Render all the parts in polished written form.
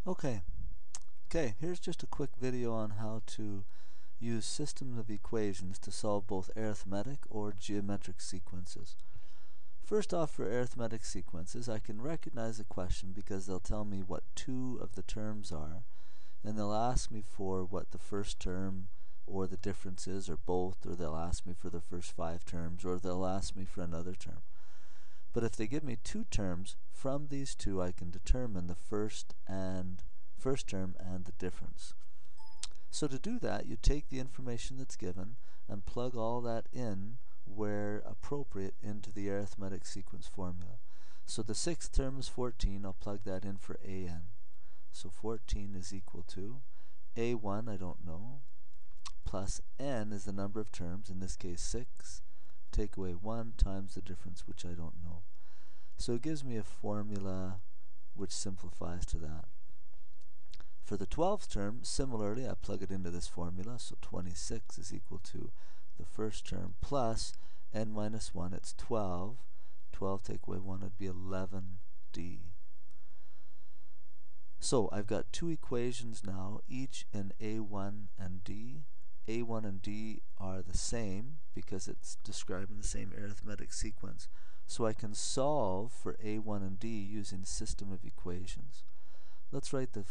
Okay, here's just a quick video on how to use systems of equations to solve both arithmetic or geometric sequences. First off, for arithmetic sequences, I can recognize a question because they'll tell me what two of the terms are, and they'll ask me for what the first term or the difference is, or both, or they'll ask me for the first 5 terms, or they'll ask me for another term. But if they give me two terms, from these two I can determine the first term and the difference. So to do that, you take the information that's given and plug all that in where appropriate into the arithmetic sequence formula. So the sixth term is 14. I'll plug that in for an. So 14 is equal to a1, I don't know, plus n is the number of terms, in this case 6, take away 1 times the difference, which I don't know. So it gives me a formula which simplifies to that. For the 12th term, similarly, I plug it into this formula, so 26 is equal to the first term plus n minus 1, it's 12. 12 take away 1 would be 11d. So I've got two equations now, each in a1 and d. a1 and d are the same because it's describing the same arithmetic sequence. So I can solve for a1 and d using system of equations. Let's write the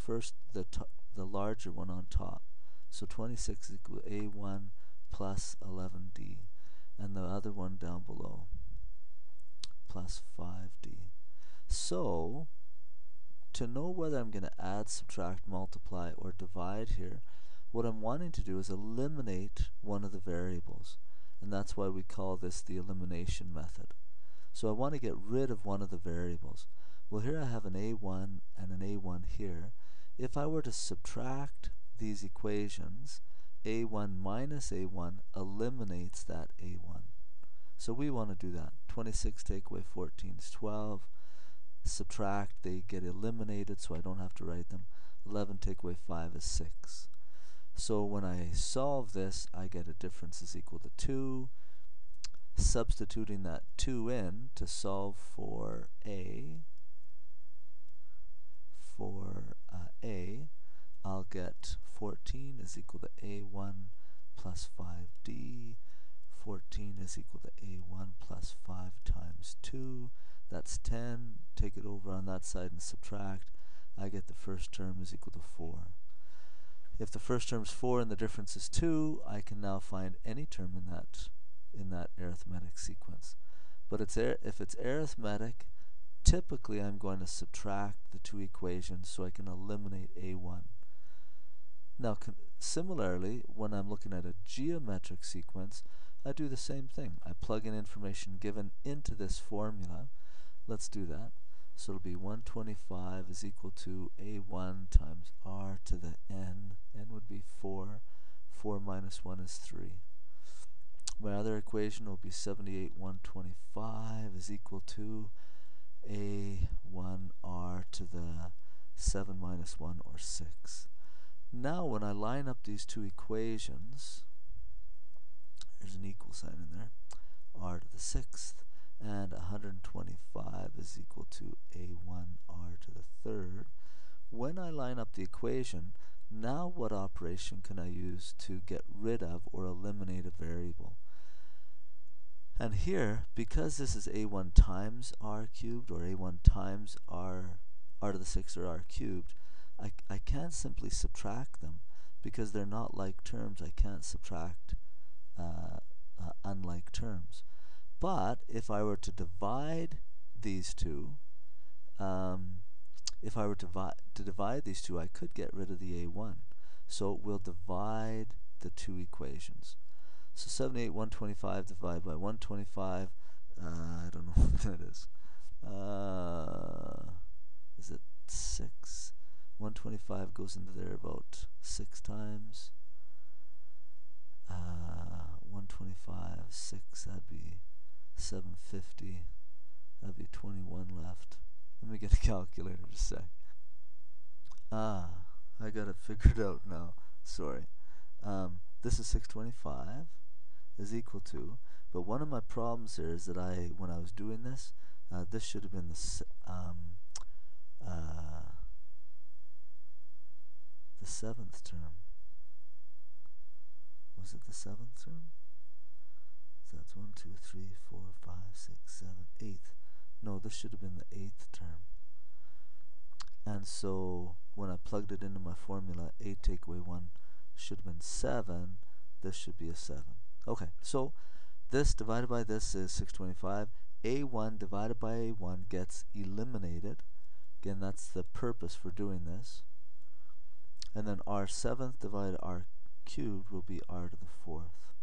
larger one on top. So 26 is equal to a1 plus 11d, and the other one down below plus 5d. So to know whether I'm going to add, subtract, multiply, or divide here, what I'm wanting to do is eliminate one of the variables, and that's why we call this the elimination method. So I want to get rid of one of the variables. Well, here I have an a1 and an a1 here. If I were to subtract these equations, a1 minus a1 eliminates that a1. So we want to do that. 26 take away 14 is 12. Subtract, they get eliminated, so I don't have to write them. 11 take away 5 is 6. So when I solve this, I get a difference is equal to 2. Substituting that 2 in to solve for I'll get 14 is equal to a1 plus 5d. 14 is equal to a1 plus 5 times 2. That's 10. Take it over on that side and subtract. I get the first term is equal to 4. If the first term is 4 and the difference is 2, I can now find any term in that arithmetic sequence. But if it's arithmetic, typically I'm going to subtract the two equations so I can eliminate a1. Now similarly, when I'm looking at a geometric sequence, I do the same thing. I plug in information given into this formula. Let's do that. So it'll be 125 is equal to a1 times r to the n. N would be 4. 4 minus 1 is 3. My other equation will be 78 125 is equal to a1r to the 7 minus 1, or 6. Now when I line up these two equations, there's an equal sign in there, r to the 6th, and 125 is equal to a1r to the 3rd. When I line up the equation, now what operation can I use to get rid of or eliminate a variable? And here, because this is a1 times r cubed, or a1 times r to the 6th, or r cubed, I can't simply subtract them because they're not like terms. I can't subtract unlike terms. But if I were to divide these two, I could get rid of the a1. So we'll divide the two equations. So 78 125 divided by 125, I don't know what that is. Is it 6? 125 goes into there about 6 times. 125, 6, that'd be 750. That'd be 21 left. Let me get a calculator just a sec. I got it figured out now. Sorry. This is 625 is equal to, but one of my problems here is that when I was doing this, this should have been the 7th term. Was it the 7th term? So that's 1, 2, 3, 4, 5, 6, 7, 8th. No, this should have been the 8th term. And so when I plugged it into my formula, 8 take away 1 should have been 7. This should be a 7. Okay, so this divided by this is 625. A1 divided by A1 gets eliminated. Again, that's the purpose for doing this. And then r 7th divided r cubed will be r to the 4th.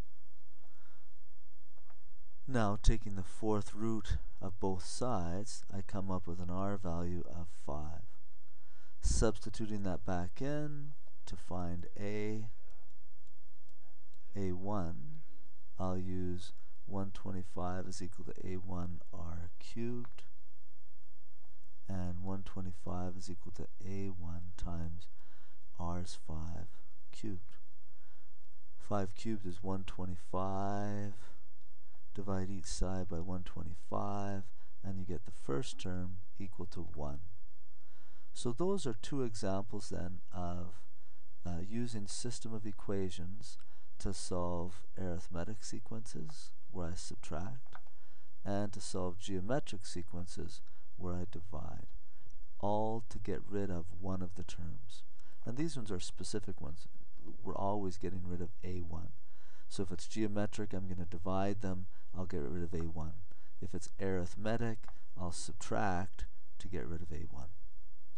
Now, taking the 4th root of both sides, I come up with an r value of 5. Substituting that back in to find A1, I'll use 125 is equal to A1 r cubed, and 125 is equal to A1 times r's 5 cubed. 5 cubed is 125. Divide each side by 125, and you get the first term equal to 1. So those are two examples then of using system of equations to solve arithmetic sequences where I subtract, and to solve geometric sequences where I divide, all to get rid of one of the terms. And these ones are specific ones. We're always getting rid of A1. So if it's geometric, I'm going to divide them, I'll get rid of A1. If it's arithmetic, I'll subtract to get rid of A1.